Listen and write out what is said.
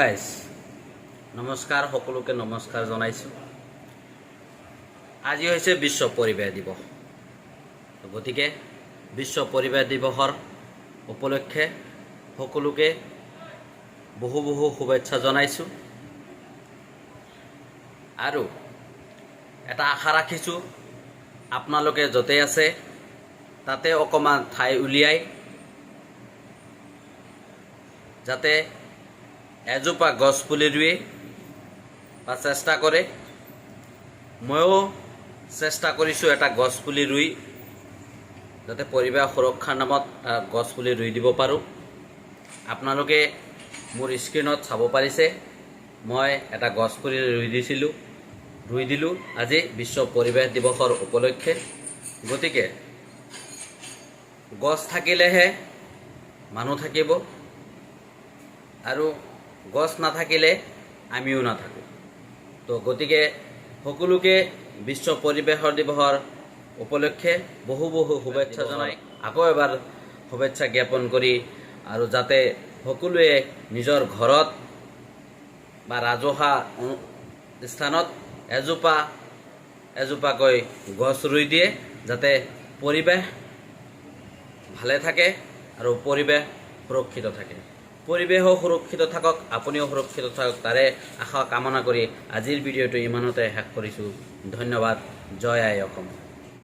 Guys নমস্কাৰ সকলোকে নমস্কাৰ জনাইছোঁ। আজি হৈছে বিশ্ব পৰিৱেশ দিৱস। গতিকে বিশ্ব পৰিৱেশ দিৱসৰ উপলক্ষে সকলোকে বহু শুভেচ্ছা জনাইছোঁ আৰু এটা আশা ৰাখিছোঁ আপোনালোকে য'তে আছে তাতে অকণমান ঠাই উলিয়াই যাতে এজোপা গছ পুলি ৰুৱে বা চেষ্টা কৰে। ময়ো চেষ্টা কৰিছোঁ এটা গছ পুলি ৰুই যাতে পৰিৱেশ সুৰক্ষাৰ নামত গছ পুলি ৰুই দিব পাৰোঁ। আপোনালোকে মোৰ স্ক্ৰীণত চাব পাৰিছে, মই এটা গছ পুলি ৰুই দিলোঁ আজি বিশ্ব পৰিৱেশ দিৱসৰ উপলক্ষে। গতিকে গছ থাকিলেহে মানুহ থাকিব আৰু গছ নাথাকিলে আমিও নাথাকোঁ। তো গতিকে সকলোকে বিশ্ব পৰিৱেশৰ দিৱসৰ উপলক্ষে বহু শুভেচ্ছা জনাই আকৌ এবাৰ শুভেচ্ছা জ্ঞাপন কৰি আৰু যাতে সকলোৱে নিজৰ ঘৰত বা ৰাজহুৱা স্থানত এজোপাকৈ গছ ৰুই দিয়ে যাতে পৰিৱেশ ভালে থাকে আৰু পৰিৱেশ সুৰক্ষিত থাকে। পৰিৱেশো সুৰক্ষিত থাকক, আপুনিও সুৰক্ষিত থাকক, তাৰে আশা কামনা কৰি আজিৰ ভিডিঅ'টো ইমানতে শেষ কৰিছোঁ। ধন্যবাদ। জয় আই অসম।